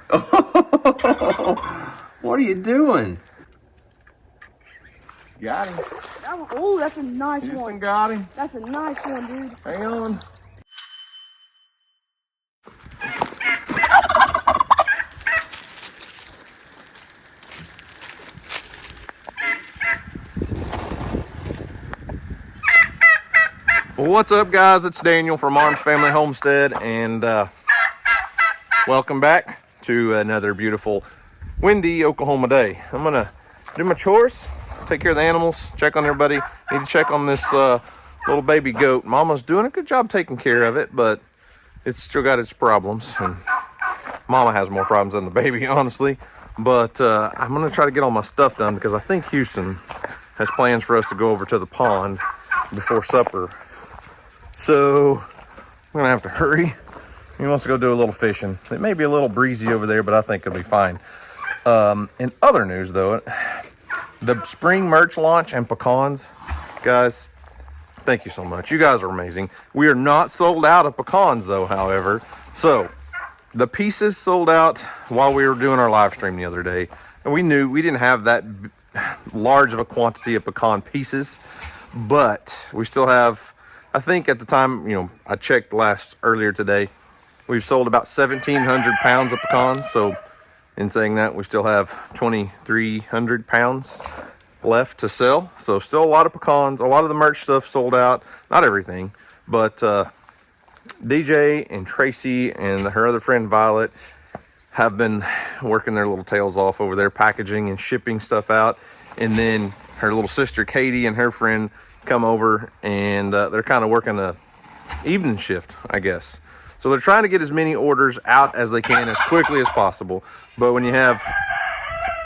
Oh, what are you doing? Got him. Oh, that's a nice Houston one. got him. That's a nice one, dude. Hang on. Well, what's up, guys? It's Daniel from Arms Family Homestead, and welcome back to another beautiful, windy Oklahoma day. I'm gonna do my chores, take care of the animals, check on everybody. Need to check on this little baby goat. Mama's doing a good job taking care of it, but it's still got its problems, and Mama has more problems than the baby, honestly. But I'm gonna try to get all my stuff done because I think Houston has plans for us to go over to the pond before supper. So I'm gonna have to hurry. He wants to go do a little fishing. It may be a little breezy over there, but I think it'll be fine. In other news, though, the spring merch launch and pecans, guys, thank you so much. You guys are amazing. We are not sold out of pecans, though, however. So the pieces sold out while we were doing our live stream the other day, and we knew we didn't have that large of a quantity of pecan pieces, but we still have, I think at the time, you know, I checked earlier today, we've sold about 1,700 pounds of pecans. So in saying that, we still have 2,300 pounds left to sell. So still a lot of pecans. A lot of the merch stuff sold out. Not everything, but DJ and Tracy and her other friend Violet have been working their little tails off over there, packaging and shipping stuff out. And then her little sister Katie and her friend come over, and they're kind of working a evening shift, I guess. So they're trying to get as many orders out as they can as quickly as possible. But when you have,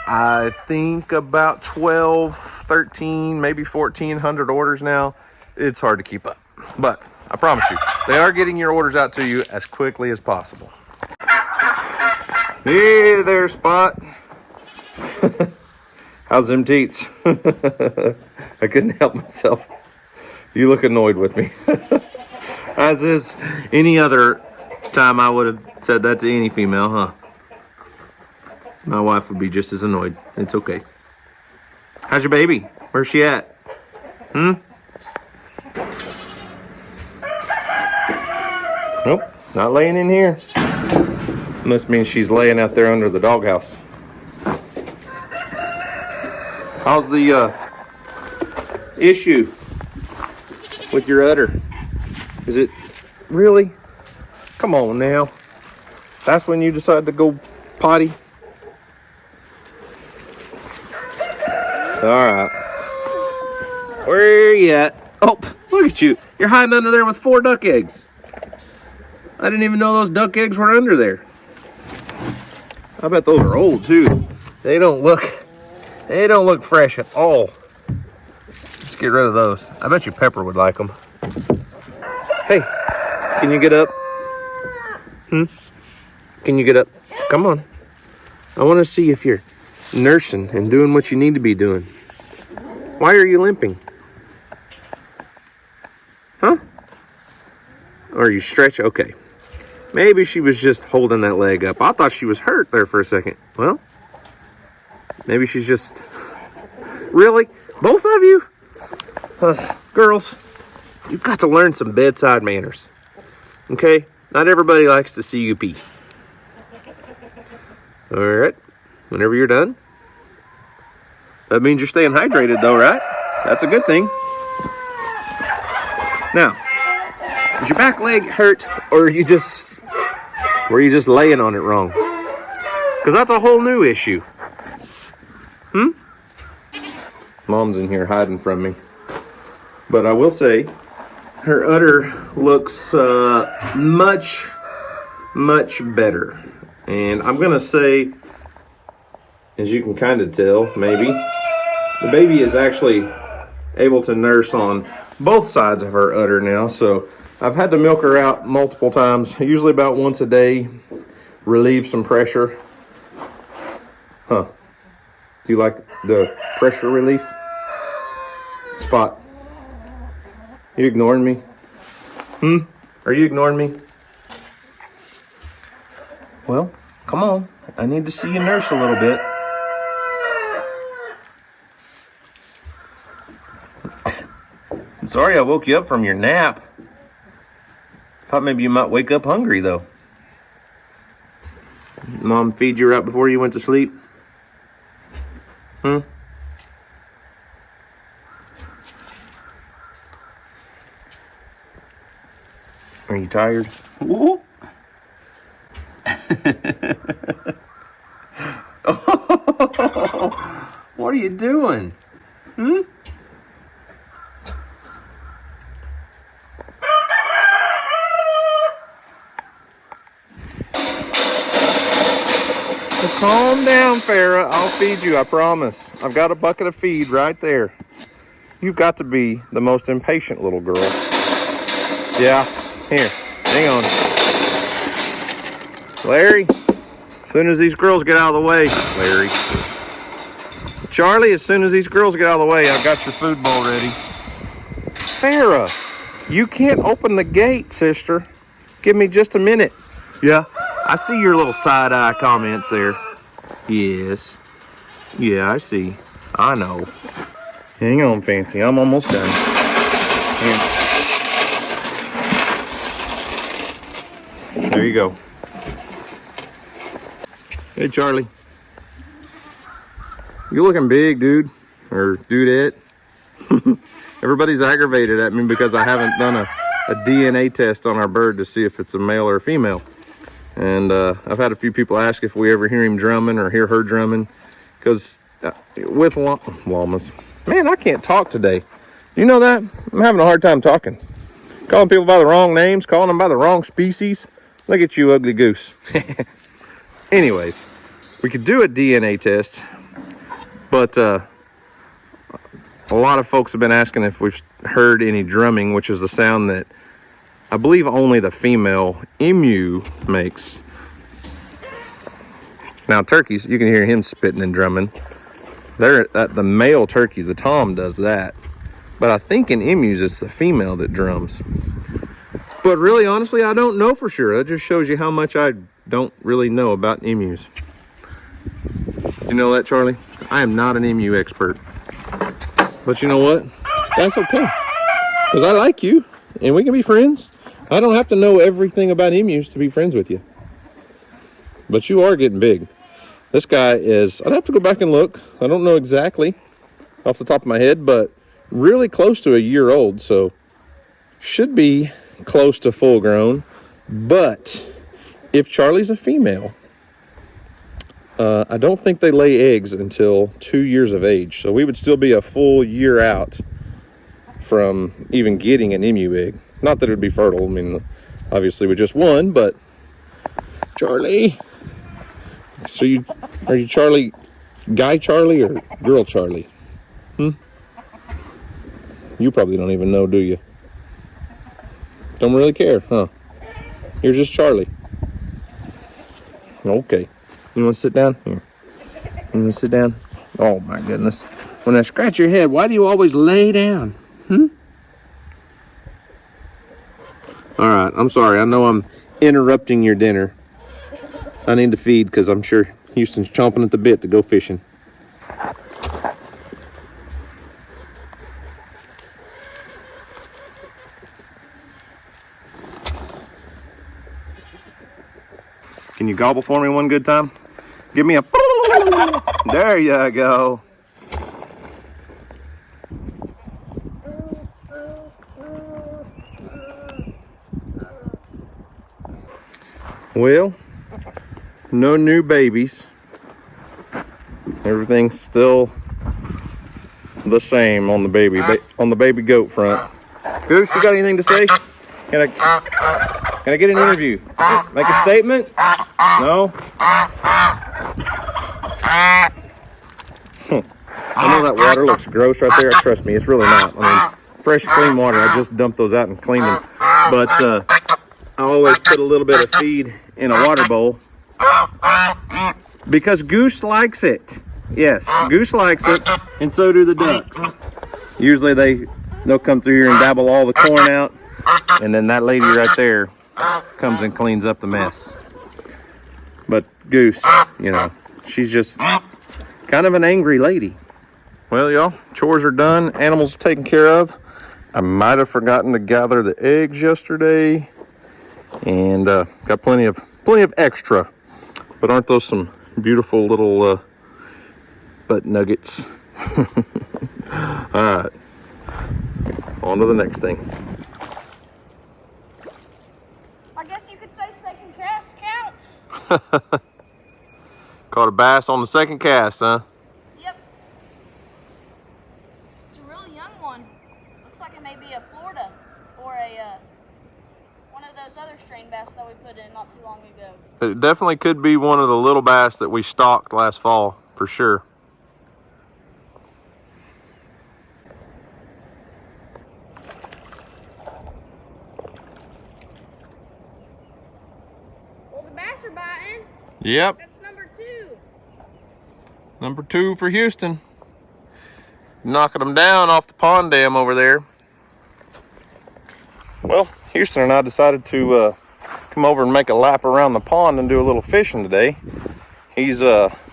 I think, about 12, 13, maybe 1,400 orders now, it's hard to keep up. But I promise you, they are getting your orders out to you as quickly as possible. Hey there, Spot. How's them teats? I couldn't help myself. You look annoyed with me. As is any other time I would have said that to any female, huh? My wife would be just as annoyed. It's okay. How's your baby? Where's she at? Nope, not laying in here. Must mean she's laying out there under the doghouse. How's the issue with your udder? Is it really? Come on now. That's when you decide to go potty? Alright. Where are you at? Oh, look at you. You're hiding under there with 4 duck eggs. I didn't even know those duck eggs were under there. I bet those are old too. They don't look fresh at all. Let's get rid of those. I bet you Pepper would like them. Hey, can you get up? Can you get up? Come on. I want to see if you're nursing and doing what you need to be doing. Why are you limping? Huh? Or are you stretching? Okay. Maybe she was just holding that leg up. I thought she was hurt there for a second. Well, maybe she's just... Really? Both of you? Girls, you've got to learn some bedside manners. Okay? Not everybody likes to see you pee. Alright. Whenever you're done. That means you're staying hydrated though, right? That's a good thing. Now, is your back leg hurt, or were you just laying on it wrong? Because that's a whole new issue. Mom's in here hiding from me. But I will say, her udder looks much, much better. And I'm going to say, as you can kind of tell, maybe, the baby is actually able to nurse on both sides of her udder now. So I've had to milk her out multiple times, usually about once a day, relieve some pressure. Huh. Do you like the pressure relief? Spot. You ignoring me? Are you ignoring me? Well, come on. I need to see you nurse a little bit. I'm sorry I woke you up from your nap. Thought maybe you might wake up hungry, though. Mom feed you right before you went to sleep? Are you tired? Ooh. What are you doing? Calm down, Farrah. I'll feed you, I promise. I've got a bucket of feed right there. You've got to be the most impatient little girl. Yeah, here, hang on. Larry, as soon as these girls get out of the way, Larry. Charlie, as soon as these girls get out of the way, I've got your food bowl ready. Farrah, you can't open the gate, sister. Give me just a minute. Yeah, I see your little side-eye comments there. Yes. Yeah, I see. I know. Hang on, Fancy. I'm almost done. Here. There you go. Hey, Charlie. You're looking big, dude. Or dudette. Everybody's aggravated at me because I haven't done a DNA test on our bird to see if it's a male or a female. And I've had a few people ask if we ever hear him drumming or hear her drumming. Because with llamas. Man, I can't talk today. You know that? I'm having a hard time talking. Calling people by the wrong names, calling them by the wrong species. Look at you, ugly goose. Anyways, we could do a DNA test. But a lot of folks have been asking if we've heard any drumming, which is the sound that I believe only the female emu makes. Now turkeys, you can hear him spitting and drumming. The male turkey, the tom, does that. But I think in emus, it's the female that drums. But really, honestly, I don't know for sure. That just shows you how much I don't really know about emus. You know that, Charlie? I am not an emu expert. But you know what? That's okay. Because I like you, and we can be friends. I don't have to know everything about emus to be friends with you. But you are getting big. This guy is, I'd have to go back and look. I don't know exactly off the top of my head, but really close to a year old. So should be close to full grown. But if Charlie's a female, I don't think they lay eggs until 2 years of age. So we would still be a full year out from even getting an emu egg. Not that it would be fertile. I mean, obviously with just one, but Charlie. So are you Charlie, guy Charlie or girl Charlie? You probably don't even know, do you? Don't really care, huh? You're just Charlie. Okay. You want to sit down? Here. You want to sit down? Oh my goodness. When I scratch your head, why do you always lay down? All right, I'm sorry. I know I'm interrupting your dinner. I need to feed because I'm sure Houston's chomping at the bit to go fishing. Can you gobble for me one good time? Give me a... There you go. Well, no new babies. Everything's still the same on the baby goat front. Goose, you got anything to say? Can I get an interview? Make a statement? No? I know that water looks gross right there. Trust me, it's really not. I mean, fresh, clean water. I just dumped those out and cleaned them. But I always put a little bit of feed in a water bowl because Goose likes it. Yes, Goose likes it, and so do the ducks. Usually they'll come through here and dabble all the corn out, and then that lady right there comes and cleans up the mess. But Goose, you know, she's just kind of an angry lady. Well, y'all, chores are done. Animals are taken care of. I might have forgotten to gather the eggs yesterday, and got plenty of extra. But aren't those some beautiful little butt nuggets? All right, on to the next thing. I guess you could say second cast counts. Caught a bass on the second cast, huh? Yep. It's a really young one. Looks like it may be a Florida or a one of those other strain bass that we put in not too long ago. It definitely could be one of the little bass that we stocked last fall, for sure. Well, the bass are biting. Yep. That's number 2. Number 2 for Houston. Knocking them down off the pond dam over there. Well, Houston and I decided to come over and make a lap around the pond and do a little fishing today. He's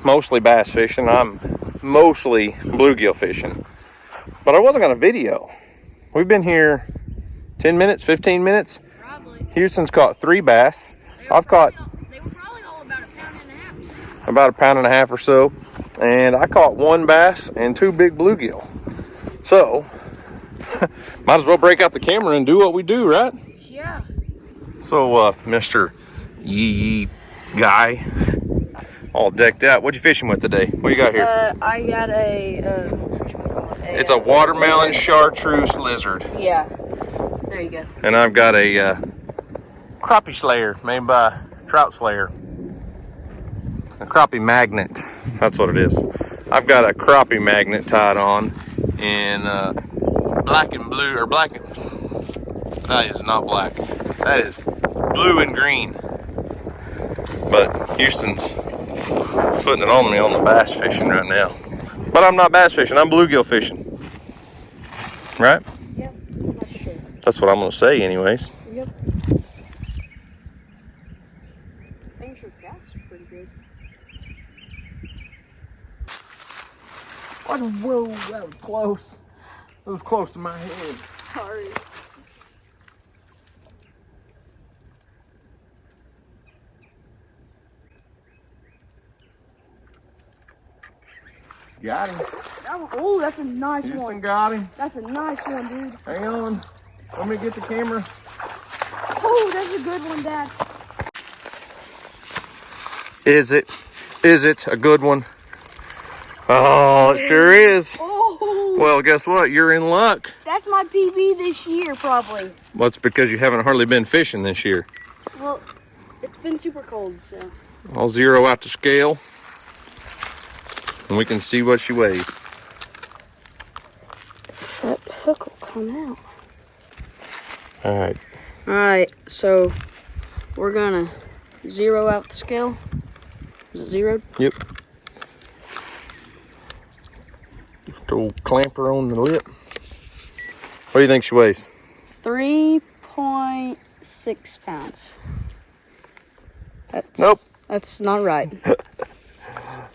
mostly bass fishing. I'm mostly bluegill fishing. But I wasn't going to video. We've been here 10 minutes, 15 minutes. Probably. Houston's caught 3 bass. I've caught They were probably all about a pound and a half. about a pound and a half or so. And I caught 1 bass and 2 big bluegill. So, might as well break out the camera and do what we do, right? Yeah. So, Mr. Yee guy, all decked out. What you fishing with today? What you got here? I got whatchamacallit? It's a watermelon chartreuse lizard. Yeah. There you go. And I've got a crappie slayer made by Trout Slayer. A crappie magnet. That's what it is. I've got a crappie magnet tied on in black and blue, or black and... That is not black. That is blue and green. But Houston's putting it on me on the bass fishing right now. But I'm not bass fishing, I'm bluegill fishing. Right? Yep. That's true. That's what I'm gonna say anyways. Yep. Thanks for cats are pretty good. Whoa, that was close. It was close to my head. Sorry. Got him. Oh, that's a nice Houston one. got him. That's a nice one, dude. Hang on. Let me get the camera. Oh, that's a good one, Dad. Is it? Is it a good one? Oh, it sure is. Oh, Well, guess what? You're in luck. that's my PB this year, probably. Well, it's because you haven't hardly been fishing this year. Well, it's been super cold, so. I'll zero out the scale, and we can see what she weighs. That hook will come out. All right. Alright, so we're gonna zero out the scale. Is it zeroed? Yep. Just a old clamper on the lip. What do you think she weighs? 3.6 pounds. That's, Nope. That's not right.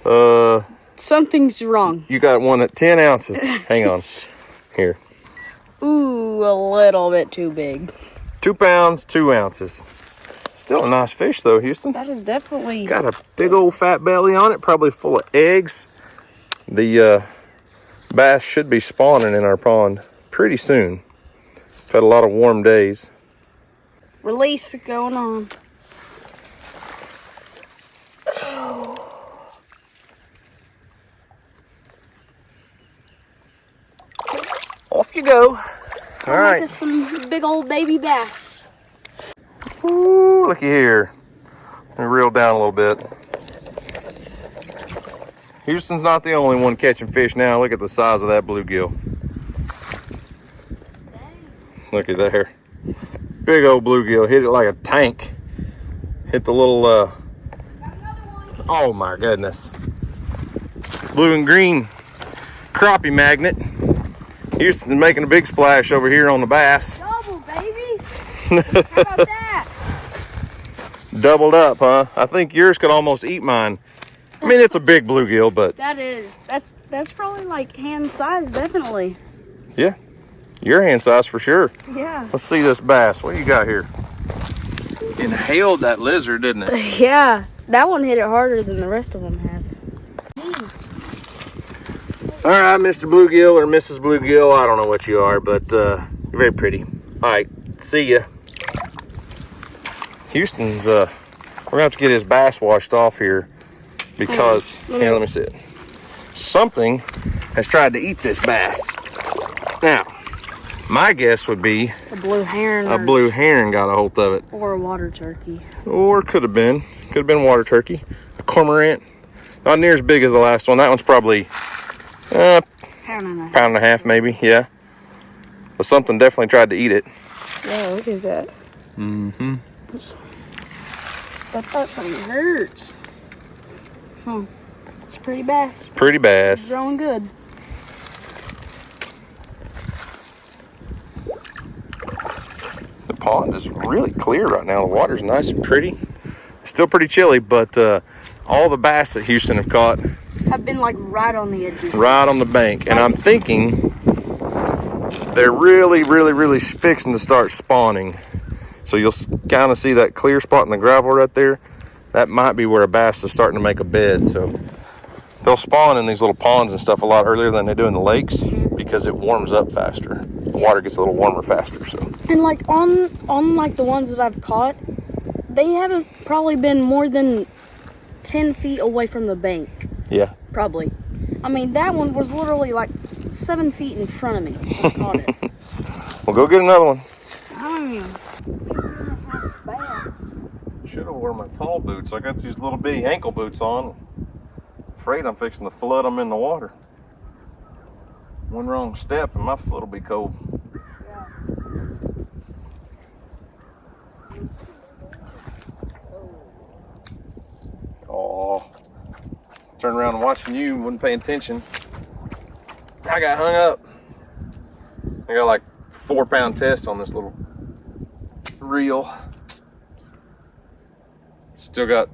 Uh, Something's wrong. you got one at 10 ounces. Hang on. Here. Ooh, a little bit too big. 2 pounds, 2 ounces. Still a nice fish though, Houston. That is definitely... Got a big old fat belly on it, probably full of eggs. The bass should be spawning in our pond pretty soon. We've had a lot of warm days. Release going on. Off you go. All right. Like some big old baby bass. Ooh, looky here. Let me reel down a little bit. Houston's not the only one catching fish now. Look at the size of that bluegill. Look at there. Big old bluegill. Hit it like a tank. Hit the little, oh my goodness. Blue and green crappie magnet. Houston's making a big splash over here on the bass. Double, baby. How about that? doubled up, huh? I think yours could almost eat mine. I mean, it's a big bluegill, but That's probably like hand size, definitely. yeah, your hand size for sure. Yeah. Let's see this bass. What do you got here? Inhaled that lizard, didn't it? Yeah, that one hit it harder than the rest of them have. All right, Mr. Bluegill or Mrs. Bluegill, I don't know what you are, but you're very pretty. All right, see ya. Houston's, we're gonna have to get his bass washed off here because, here, let me see it. Something has tried to eat this bass. Now, my guess would be A blue heron. a blue heron got a hold of it. Or a water turkey. Or could have been water turkey. A cormorant. Not near as big as the last one. That one's probably pound and a half maybe, yeah. But something definitely tried to eat it. Yeah, look at that. Mm-hmm. That thing hurts. Huh. It's a pretty bass. Pretty bass. It's growing good. The pond is really clear right now. The water's nice and pretty. Still pretty chilly, but all the bass that Houston have caught Have been like right on the edge. right on the bank. And I'm thinking they're really fixing to start spawning. So you'll kind of see that clear spot in the gravel right there. That might be where a bass is starting to make a bed. So they'll spawn in these little ponds and stuff a lot earlier than they do in the lakes because it warms up faster. The water gets a little warmer faster. So. And like on like the ones that I've caught, they haven't probably been more than 10 feet away from the bank. Yeah. Probably. I mean, that one was literally like 7 feet in front of me when I caught it. We'll go get another one. Should have worn my tall boots. I got these little bitty ankle boots on. Afraid I'm fixing to flood them in the water. One wrong step and my foot will be cold. Oh, turn around and watching you, wasn't paying attention. I got hung up. I got like 4-pound test on this little reel. Still got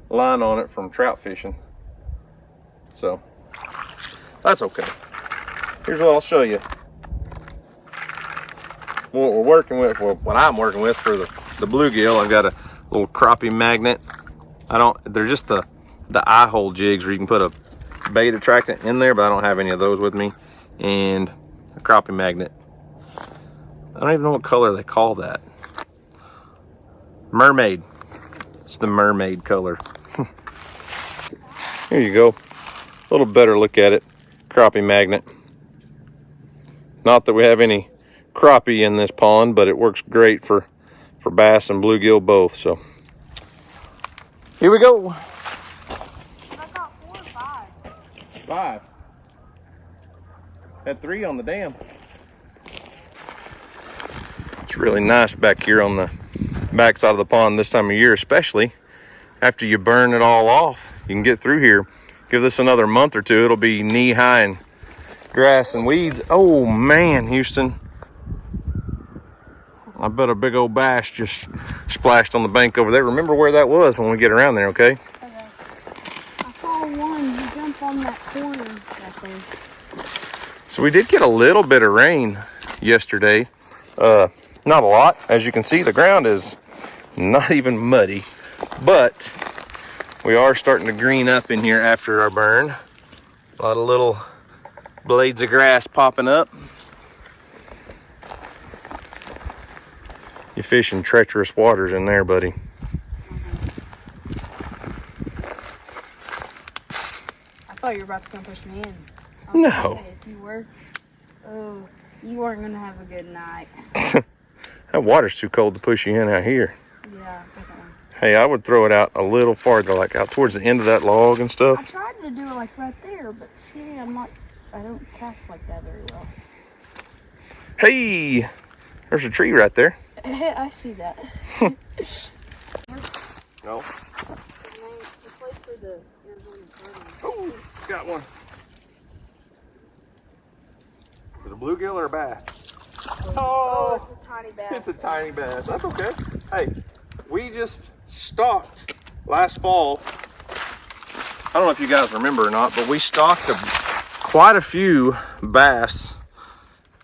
line on it from trout fishing. So that's okay. Here's what I'll show you. What we're working with, well, what I'm working with for the bluegill, I've got a little crappie magnet. They're just the eye hole jigs where you can put a bait attractant in there, but I don't have any of those with me. And a crappie magnet. I don't even know what color they call that. Mermaid. It's the mermaid color. Here you go. A little better look at it. Crappie magnet. Not that we have any crappie in this pond, but it works great for bass and bluegill both. So here we go. I got 4 or 5. 5. Had 3 on the dam. It's really nice back here on the back side of the pond this time of year, especially after you burn it all off. You can get through here. Give this another month or two, it'll be knee high in grass and weeds. Oh man, Houston, I bet a big old bass just splashed on the bank over there. Remember where that was when we get around there, okay? Okay. I saw one. He jumped on that corner right there. So we did get a little bit of rain yesterday. Not a lot. As you can see, the ground is not even muddy, but we are starting to green up in here after our burn. A lot of little blades of grass popping up. You fish in treacherous waters in there, buddy. I thought you were about to come push me in. No. If you were, oh, you weren't gonna have a good night. That water's too cold to push you in out here. Yeah, definitely. Hey, I would throw it out a little farther, like out towards the end of that log and I stuff. tried to do it like right there, but see, I don't cast like that very well. Hey, there's a tree right there. I see that. No. Oh, got one. Is it a bluegill or a bass? Oh, it's a tiny bass. It's a tiny bass. That's okay. Hey, we just stocked last fall. I don't know if you guys remember or not, but we stocked quite a few bass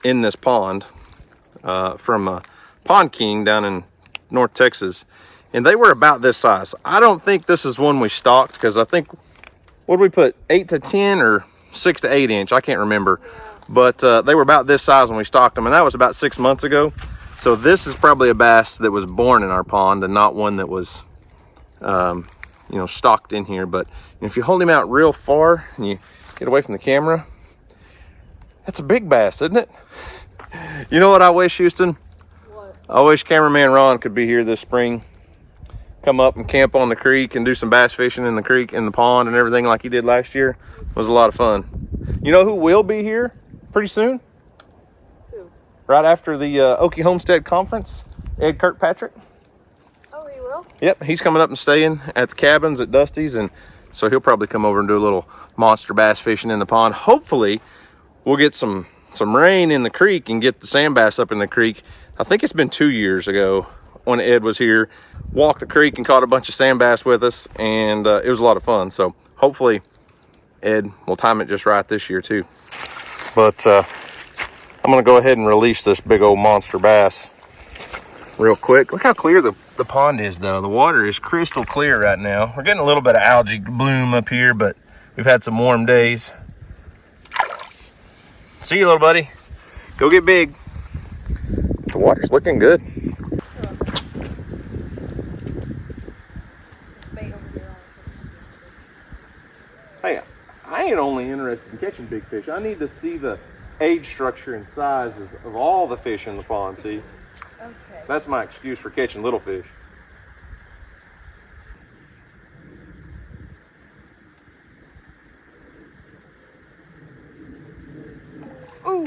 in this pond from Pond King down in North Texas. And they were about this size. I don't think this is one we stocked, because I think, what did we put, 8 to 10 or 6 to 8 inch? I can't remember. But they were about this size when we stocked them, and that was about 6 months ago. So this is probably a bass that was born in our pond and not one that was, you know, stocked in here. But if you hold him out real far and you get away from the camera, that's a big bass, isn't it? You know what I wish, Houston? What? I wish cameraman Ron could be here this spring. Come up and camp on the creek and do some bass fishing in the creek, in the pond and everything like he did last year. It was a lot of fun. You know who will be here pretty soon? Who? Right after the Okie Homestead conference, Ed Kirkpatrick. Oh, he will? Yep, he's coming up and staying at the cabins at Dusty's, and so he'll probably come over and do a little monster bass fishing in the pond. Hopefully we'll get some rain in the creek and get the sand bass up in the creek. I think it's been 2 years ago when Ed was here, walked the creek and caught a bunch of sand bass with us, and it was a lot of fun. So hopefully Ed will time it just right this year too. But I'm gonna go ahead and release this big old monster bass real quick. Look how clear the pond is though. The water is crystal clear right now. We're getting a little bit of algae bloom up here, but we've had some warm days. See you, little buddy. Go get big. The water's looking good. Hey, I ain't only interested in catching big fish. I need to see the age structure and sizes of all the fish in the pond, see? Okay. That's my excuse for catching little fish. Ooh!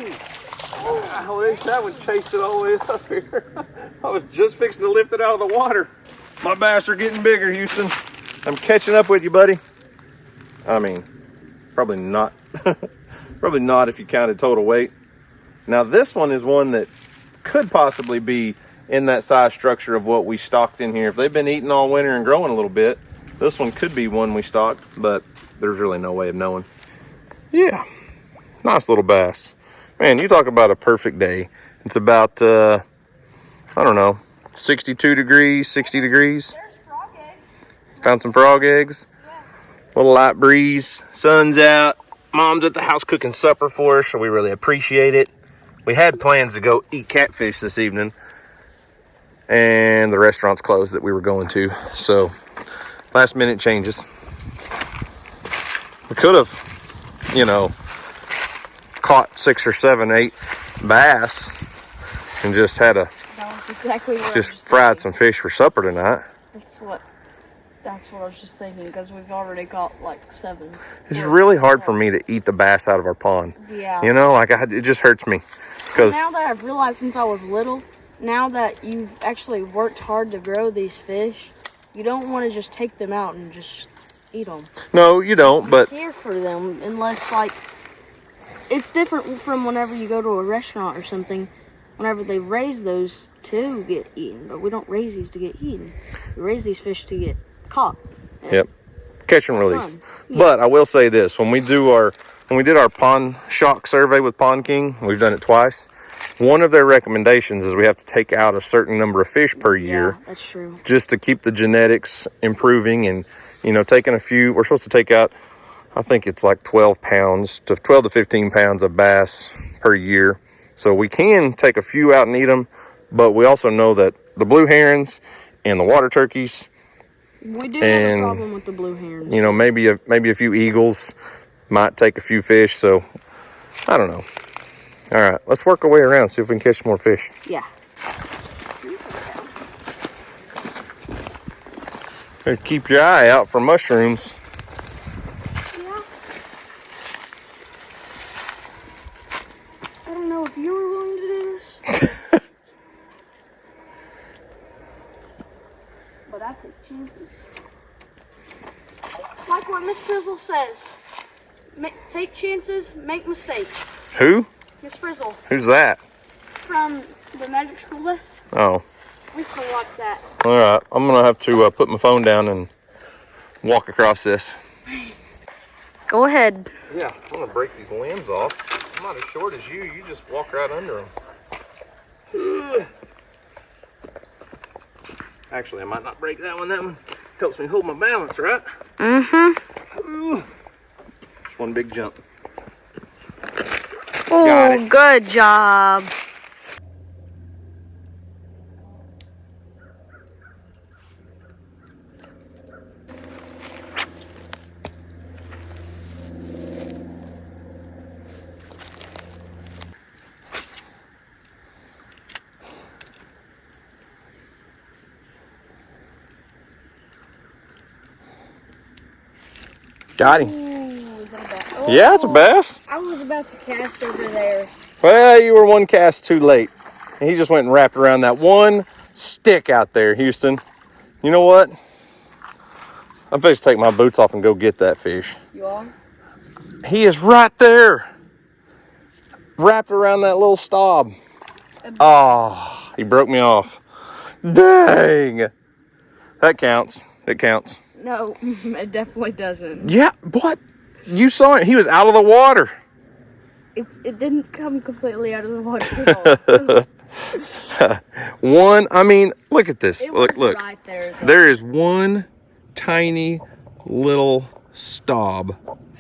Golly, that one chased it all the way up here. I was just fixing to lift it out of the water. My bass are getting bigger, Houston. I'm catching up with you, buddy. I mean, probably not. Probably not if you counted total weight. Now this one is one that could possibly be in that size structure of what we stocked in here. If they've been eating all winter and growing a little bit, this one could be one we stocked, but there's really no way of knowing. Yeah, nice little bass. Man, you talk about a perfect day. It's about, I don't know, 62 degrees, 60 degrees. There's frog eggs. Found some frog eggs. Little light breeze, sun's out. Mom's at the house cooking supper for us, so we really appreciate it. We had plans to go eat catfish this evening, and the restaurant's closed that we were going to, so last minute changes. We could have, you know, caught 6 or 7, 8 bass and just had a, that was exactly what just fried some fish for supper tonight. That's what I was just thinking, because we've already got like 7. It's really hard for me to eat the bass out of our pond. Yeah. You know, like it just hurts me. Because now that I've realized since I was little, now that you've actually worked hard to grow these fish, you don't want to just take them out and just eat them. No, you don't, but care for them unless, like, it's different from whenever you go to a restaurant or something. Whenever they raise those to get eaten, but we don't raise these to get eaten. We raise these fish to get caught. Yep, catch and release. Yeah. But I will say this: when we did our pond shock survey with Pond King, we've done it twice. One of their recommendations is we have to take out a certain number of fish per year. Yeah, that's true. Just to keep the genetics improving, and you know, taking a few. We're supposed to take out, I think it's like 12 to 15 pounds of bass per year. So we can take a few out and eat them, but we also know that the blue herons and the water turkeys. We do have a problem with the blue herons. You know, maybe a few eagles might take a few fish. So I don't know. All right, let's work our way around, see if we can catch more fish. Yeah. Keep your eye out for mushrooms. Yeah. I don't know if you were willing to do this. But I take chances. Like what Miss Frizzle says. Take chances, make mistakes. Who? Miss Frizzle. Who's that? From the Magic School Bus. Oh. We still watch that. All right, I'm gonna have to put my phone down and walk across this. Go ahead. Yeah, I'm gonna break these limbs off. I'm not as short as you. You just walk right under them. Actually, I might not break that one. That one helps me hold my balance, right? Mm-hmm. Just one big jump. Oh, good job. Got him. Ooh, is that a bass? Oh, Yeah, it's a bass. I was about to cast over there. Well, you were one cast too late. And he just went and wrapped around that one stick out there, Houston. You know what? I'm supposed to take my boots off and go get that fish. You are? He is right there. Wrapped around that little stop. Oh, he broke me off. Dang. That counts. It counts. No, it definitely doesn't. Yeah, what? You saw it. He was out of the water. It didn't come completely out of the water at all. One, I mean, look at this. It Look. was right there, though. There is one tiny little stop.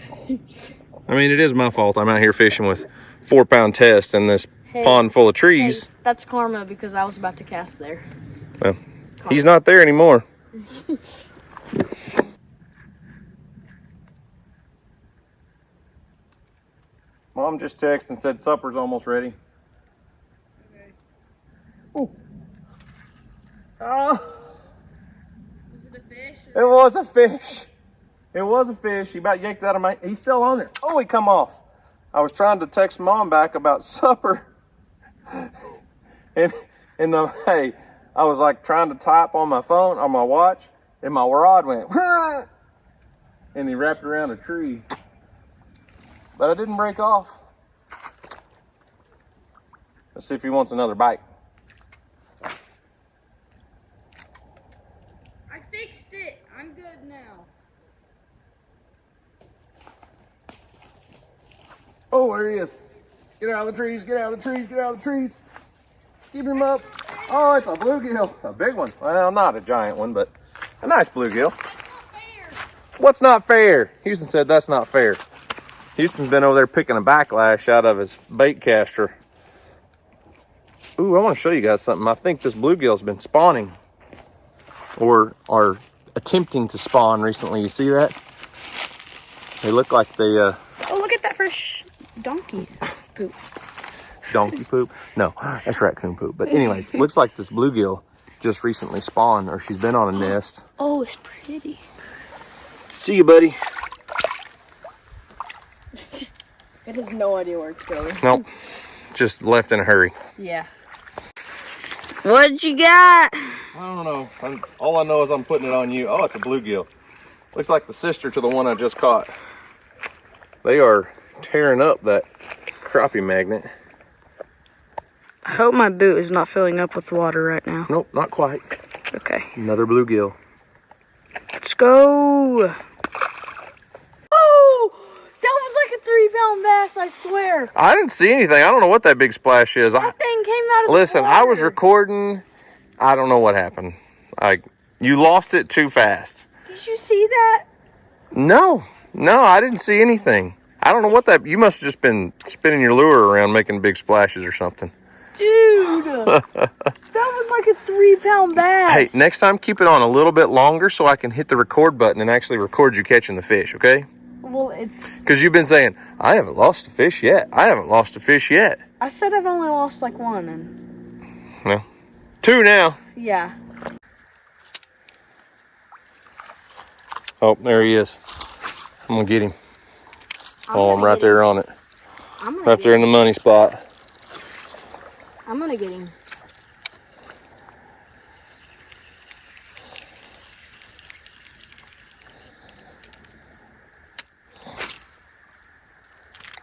I mean, it is my fault. I'm out here fishing with 4-pound test in this pond full of trees. Hey, that's karma because I was about to cast there. Well, he's not there anymore. Mom just texted and said supper's almost ready. Okay. Ooh. Oh, Was it a fish? it was a fish. It was a fish. He about yanked out of my. He's still on there. Oh, he come off. I was trying to text Mom back about supper, and hey, I was like trying to type on my phone on my watch, and my rod went, and he wrapped around a tree. But I didn't break off. Let's see if he wants another bite. I fixed it. I'm good now. Oh, there he is. Get out of the trees, get out of the trees, get out of the trees. Keep him up. Oh, it's a bluegill. A big one. Well, not a giant one, but a nice bluegill. That's not fair. What's not fair? Houston said that's not fair. Houston's been over there picking a backlash out of his bait caster. Ooh, I want to show you guys something. I think this bluegill's been spawning or are attempting to spawn recently. You see that? They look like they Oh, look at that fresh donkey poop. donkey poop. No, that's raccoon poop. But anyways, looks like this bluegill just recently spawned, or she's been on a nest. Oh, it's pretty. See you, buddy. It has no idea where it's going. Nope, just left in a hurry. Yeah. What'd you got? I don't know. All I know is I'm putting it on you. Oh, it's a bluegill. Looks like the sister to the one I just caught. They are tearing up that crappie magnet. I hope my boot is not filling up with water right now. Nope, not quite. Okay. Another bluegill. Let's go. Oh, that was like a 3-pound bass, I swear. I didn't see anything. I don't know what that big splash is. That thing came out of Listen, the water. I was recording. I don't know what happened. You lost it too fast. Did you see that? No, I didn't see anything. I don't know what that. You must have just been spinning your lure around, making big splashes or something. Dude, that was like a 3-pound bass. Hey, next time keep it on a little bit longer so I can hit the record button and actually record you catching the fish, okay? Well, it's... Because you've been saying, I haven't lost a fish yet. I haven't lost a fish yet. I said I've only lost like one. And No. 2 now. yeah. Oh, there he is. I'm going to get him. I'm right get there him. on it. I'm gonna Right get there in the money spot. I'm gonna get him.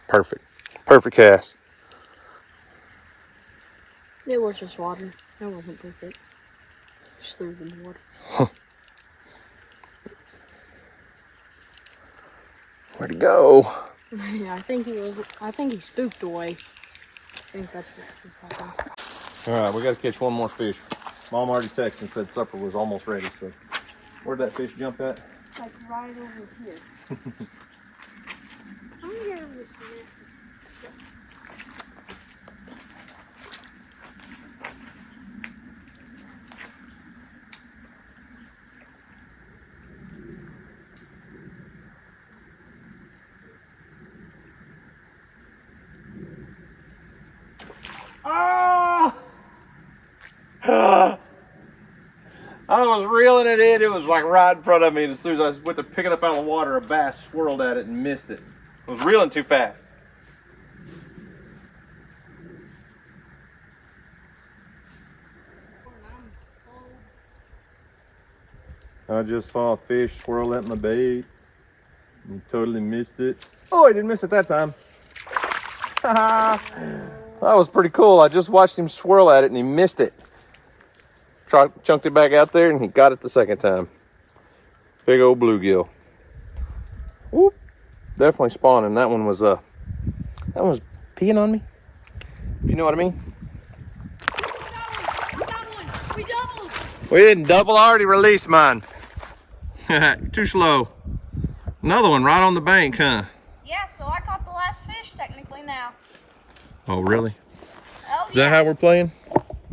Perfect. Perfect cast. It was just water. It wasn't perfect. fish through the water. Where'd he go? Yeah, I think he spooked away. I think that's what happened. All right, we got to catch one more fish. Mom already texted and said supper was almost ready. So, where'd that fish jump at? Like right over here. I'm gonna get him this. Oh! I was reeling it in. It was like right in front of me. And as soon as I went to pick it up out of the water, a bass swirled at it and missed it. I was reeling too fast. I just saw a fish swirl at my bait and totally missed it. Oh, I didn't miss it that time. That was pretty cool. I just watched him swirl at it and he missed it. Chunked it back out there and he got it the second time. Big old bluegill. Whoop. Definitely spawning. That one was peeing on me. You know what I mean? We doubled! We didn't double. I already released mine. Too slow. Another one right on the bank, huh? Yeah, so I caught the last fish technically now. Oh, really? Oh, Is that how we're playing?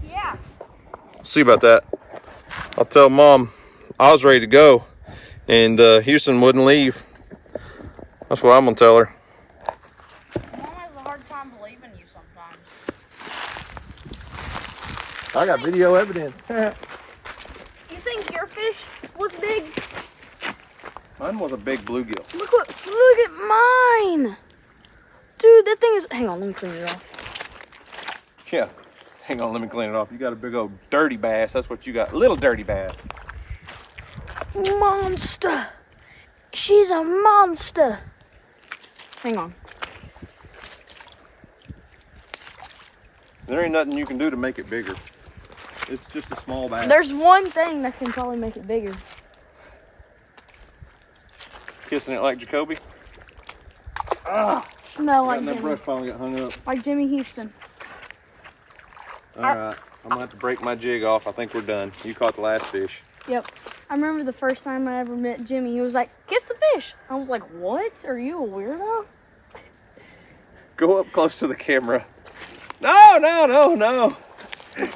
Yeah. See about that. I'll tell Mom I was ready to go and Houston wouldn't leave. That's what I'm gonna tell her. Mom has a hard time believing you sometimes. I got video evidence. You think your fish was big? Mine was a big bluegill. Look at mine! Dude, that thing is, hang on, let me clean it off. Yeah. Hang on, let me clean it off. You got a big old dirty bass. That's what you got. Little dirty bass. Monster! She's a monster! Hang on. There ain't nothing you can do to make it bigger. It's just a small bass. There's one thing that can probably make it bigger. Kissing it like Jacoby. Ah! No, like And that Jimmy. brush finally got hung up. Like Jimmy Houston. All right, I'm gonna have to break my jig off. I think we're done. You caught the last fish. Yep. I remember the first time I ever met Jimmy, he was like, kiss the fish. I was like, what? Are you a weirdo? Go up close to the camera. No, no, no, no.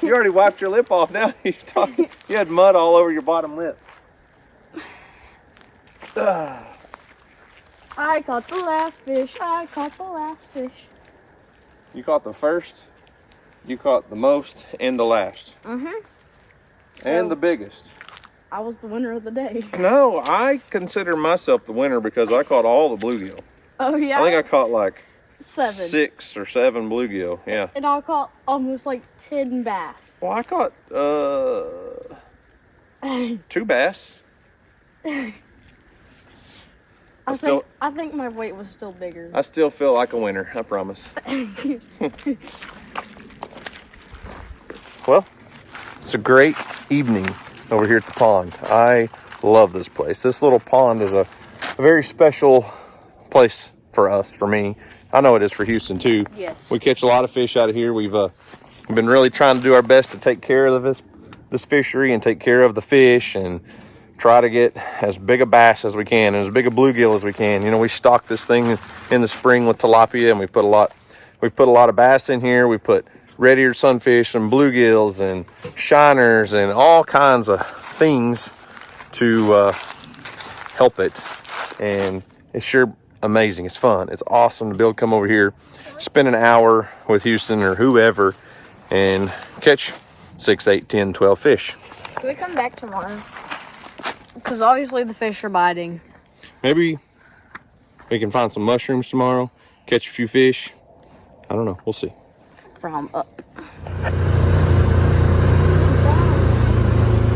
You already wiped your lip off. Now you're talking. You had mud all over your bottom lip. I caught the last fish. I caught the last fish. You caught the first, you caught the most, and the last. Mm-hmm. And the biggest. I was the winner of the day. No, I consider myself the winner because I caught all the bluegill. Oh, yeah? I think I caught like 7. 6 or 7 bluegill. Yeah. And I caught almost like 10 bass. Well, I caught 2 bass. I think my weight was still bigger. I still feel like a winner, I promise. Well, it's a great evening over here at the pond. I love this place. This little pond is a very special place for us, for me. I know it is for Houston too. Yes. We catch a lot of fish out of here. We've been really trying to do our best to take care of this fishery and take care of the fish and try to get as big a bass as we can and as big a bluegill as we can. You know, we stock this thing in the spring with tilapia, and we put a lot of bass in here. We put red-eared sunfish and bluegills and shiners and all kinds of things to help it. And it's sure amazing. It's fun. It's awesome to be able to come over here, spend an hour with Houston or whoever, and catch 6, 8, 10, 12 fish. Can we come back tomorrow? Because obviously the fish are biting. Maybe we can find some mushrooms tomorrow, catch a few fish. I don't know. We'll see. From up.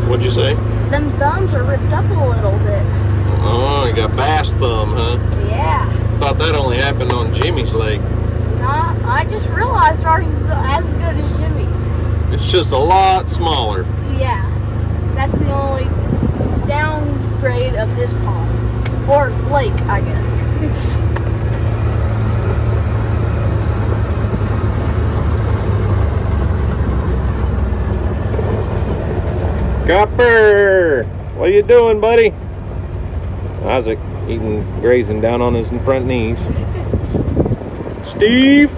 What'd you say? Them thumbs are ripped up a little bit. Oh, you got bass thumb, huh? Yeah. Thought that only happened on Jimmy's leg. Nah, I just realized ours is as good as Jimmy's. It's just a lot smaller. Yeah. That's the only downgrade of his pond. Or lake, I guess. Copper! What are you doing, buddy? Isaac grazing down on his front knees. Steve!